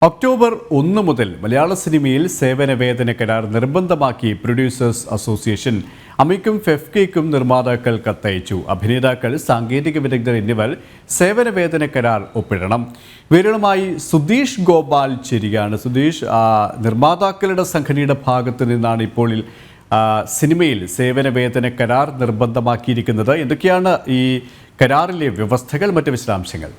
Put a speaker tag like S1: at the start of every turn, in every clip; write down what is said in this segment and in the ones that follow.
S1: October 1 മുതൽ മലയാള സിനിമയിൽ സേവന വേതന കരാർ നിർബന്ധമാക്കി പ്രൊഡ്യൂസേഴ്സ് അസോസിയേഷൻ അമിക്കും ഫെഫ്കയ്ക്കും നിർമ്മാതാക്കൾ കത്തയച്ചു. അഭിനേതാക്കൾ, സാങ്കേതിക വിദഗ്ധർ എന്നിവർ സേവന വേതന കരാർ ഒപ്പിടണം. വിവരങ്ങളുമായി സുധീഷ് ഗോപാൽ ചേരുകയാണ്. സുധീഷ്, നിർമ്മാതാക്കളുടെ സംഘടനയുടെ ഭാഗത്തു നിന്നാണ് ഇപ്പോൾ സിനിമയിൽ സേവന വേതന കരാർ നിർബന്ധമാക്കിയിരിക്കുന്നത്. എന്തൊക്കെയാണ് ഈ കരാറിലെ വ്യവസ്ഥകൾ, മറ്റ് വിശദാംശങ്ങൾ?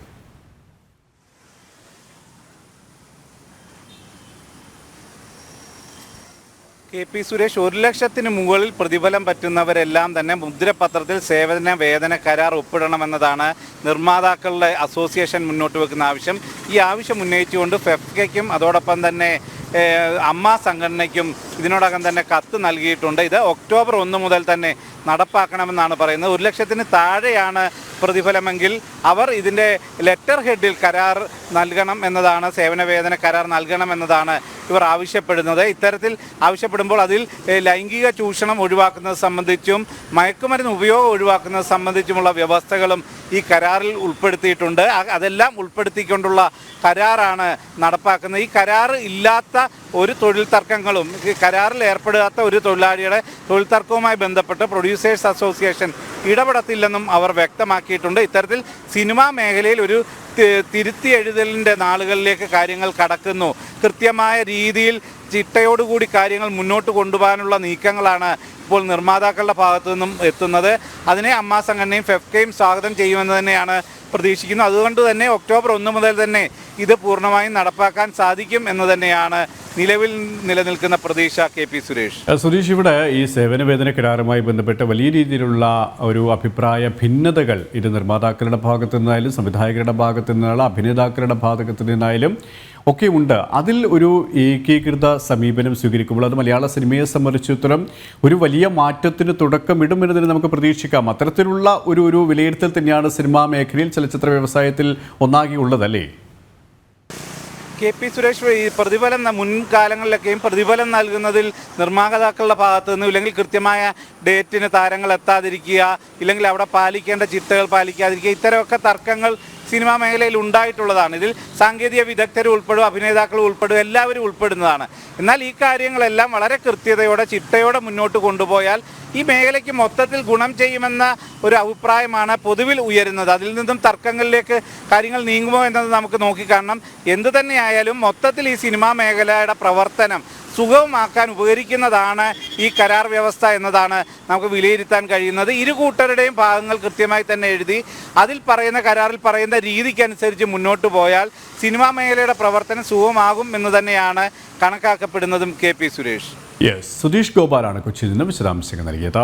S2: കെ.പി. സുരേഷ്, 1 ലക്ഷത്തിന് മുകളിൽ പ്രതിഫലം പറ്റുന്നവരെല്ലാം തന്നെ മുദ്രപത്രത്തിൽ സേവന വേതന കരാർ ഒപ്പിടണമെന്നതാണ് നിർമ്മാതാക്കളുടെ അസോസിയേഷൻ മുന്നോട്ട് വെക്കുന്ന ആവശ്യം. ഈ ആവശ്യം ഉന്നയിച്ചുകൊണ്ട് ഫെഫ്കയ്ക്കും അതോടൊപ്പം തന്നെ അമ്മ സംഘടനയ്ക്കും ഇതിനോടകം തന്നെ കത്ത് നൽകിയിട്ടുണ്ട്. ഇത് ഒക്ടോബർ 1 മുതൽ തന്നെ നടപ്പാക്കണമെന്നാണ് പറയുന്നത്. 1 ലക്ഷത്തിന് താഴെയാണ് പ്രതിഫലമെങ്കിൽ അവർ ഇതിൻ്റെ ലെറ്റർ ഹെഡിൽ കരാർ നൽകണം എന്നതാണ്, സേവന വേതന കരാർ നൽകണമെന്നതാണ് ഇവർ ആവശ്യപ്പെടുന്നത്. ഇത്തരത്തിൽ ആവശ്യപ്പെടുമ്പോൾ അതിൽ ലൈംഗിക ചൂഷണം ഒഴിവാക്കുന്നത് സംബന്ധിച്ചും മയക്കുമരുന്ന് ഉപയോഗം ഒഴിവാക്കുന്നത് സംബന്ധിച്ചുമുള്ള വ്യവസ്ഥകളും ഈ കരാറിൽ ഉൾപ്പെടുത്തിയിട്ടുണ്ട്. അതെല്ലാം ഉൾപ്പെടുത്തിക്കൊണ്ടുള്ള കരാറാണ് നടപ്പാക്കുന്നത്. ഈ കരാർ ഇല്ലാത്ത ഒരു തൊഴിൽ തർക്കങ്ങളും, കരാറിൽ ഏർപ്പെടാത്ത ഒരു തൊഴിലാളിയുടെ തൊഴിൽ തർക്കവുമായി ബന്ധപ്പെട്ട് പ്രൊഡ്യൂസേഴ്സ് അസോസിയേഷൻ ഇടപെടത്തില്ലെന്നും അവർ വ്യക്തമാക്കിയിട്ടുണ്ട്. ഇത്തരത്തിൽ സിനിമാ മേഖലയിൽ ഒരു തിരുത്തി എഴുതലിൻ്റെ നാളുകളിലേക്ക് കാര്യങ്ങൾ കടക്കുന്നു. കൃത്യമായ രീതിയിൽ ചിട്ടയോടുകൂടി കാര്യങ്ങൾ മുന്നോട്ട് കൊണ്ടുപോകാനുള്ള നീക്കങ്ങളാണ് ഇപ്പോൾ നിർമ്മാതാക്കളുടെ ഭാഗത്തു നിന്നും എത്തുന്നത്. അതിനെ അമ്മ സംഘടനയും ഫെഫ്കയും സ്വാഗതം ചെയ്യുമെന്ന് തന്നെയാണ് പ്രതീക്ഷിക്കുന്നത്. അതുകൊണ്ട് തന്നെ ഒക്ടോബർ 1 മുതൽ തന്നെ ഇത് പൂർണ്ണമായും നടപ്പാക്കാൻ സാധിക്കും എന്ന് തന്നെയാണ് നിലവിൽ നിലനിൽക്കുന്ന പ്രതീക്ഷ. കെ.പി.
S1: സുരേഷ്, ഇവിടെ ഈ സേവന വേതന കരാറുമായി ബന്ധപ്പെട്ട് വലിയ രീതിയിലുള്ള ഒരു അഭിപ്രായ ഭിന്നതകൾ ഇത് നിർമ്മാതാക്കളുടെ ഭാഗത്തു നിന്നായാലും സംവിധായകരുടെ ഭാഗത്തു നിന്നുള്ള അഭിനേതാക്കളുടെ ഭാഗത്തു നിന്നായാലും ഒക്കെ ഉണ്ട്. അതിൽ ഒരു ഏകീകൃത സമീപനം സ്വീകരിക്കുമ്പോൾ അത് മലയാള സിനിമയെ സംബന്ധിച്ചിടത്തോളം ഒരു വലിയ മാറ്റത്തിന് തുടക്കമിടുമെന്ന് തന്നെ നമുക്ക് പ്രതീക്ഷിക്കാം. അത്തരത്തിലുള്ള ഒരു വിലയിരുത്തൽ തന്നെയാണ് സിനിമാ മേഖലയിൽ, ചലച്ചിത്ര വ്യവസായത്തിൽ ഒന്നാകെ ഉള്ളതല്ലേ?
S2: കെ.പി. സുരേഷ്, ഈ പ്രതിഫലം മുൻകാലങ്ങളിലൊക്കെയും പ്രതിഫലം നൽകുന്നതിൽ നിർമ്മാതാക്കളുടെ ഭാഗത്തു നിന്നും ഇല്ലെങ്കിൽ കൃത്യമായ ഡേറ്റിന് താരങ്ങൾ എത്താതിരിക്കുക, ഇല്ലെങ്കിൽ അവിടെ പാലിക്കേണ്ട ചിട്ടകൾ പാലിക്കാതിരിക്കുക, ഇത്തരമൊക്കെ തർക്കങ്ങൾ സിനിമാ മേഖലയിൽ ഉണ്ടായിട്ടുള്ളതാണ്. ഇതിൽ സാങ്കേതിക വിദഗ്ധർ ഉൾപ്പെടും, അഭിനേതാക്കൾ ഉൾപ്പെടും, എല്ലാവരും ഉൾപ്പെടുന്നതാണ്. എന്നാൽ ഈ കാര്യങ്ങളെല്ലാം വളരെ കൃത്യതയോടെ ചിട്ടയോടെ മുന്നോട്ട് കൊണ്ടുപോയാൽ ഈ മേഖലയ്ക്ക് മൊത്തത്തിൽ ഗുണം ചെയ്യുമെന്ന ഒരു അഭിപ്രായമാണ് പൊതുവിൽ ഉയരുന്നത്. അതിൽ നിന്നും തർക്കങ്ങളിലേക്ക് കാര്യങ്ങൾ നീങ്ങുമോ എന്നത് നമുക്ക് നോക്കിക്കാണണം. എന്തു തന്നെയായാലും മൊത്തത്തിൽ ഈ സിനിമാ മേഖലയുടെ പ്രവർത്തനം സുഗമമാക്കാൻ ഉപകരിക്കുന്നതാണ് ഈ കരാർ വ്യവസ്ഥ എന്നതാണ് നമുക്ക് വിലയിരുത്താൻ കഴിയുന്നത്. ഇരു കൂട്ടരുടെയും ഭാഗങ്ങൾ കൃത്യമായി തന്നെ എഴുതി അതിൽ പറയുന്ന, കരാറിൽ പറയുന്ന രീതിക്കനുസരിച്ച് മുന്നോട്ട് പോയാൽ സിനിമാ മേഖലയുടെ പ്രവർത്തനം സുഗമമാകും എന്ന് തന്നെയാണ് കണക്കാക്കപ്പെടുന്നതും. കെ.പി. സുരേഷ്.
S1: സുധീഷ് ഗോപാലാണ് കൊച്ചിയിൽ നിന്ന് വിശദാംശങ്ങൾ നൽകിയത്.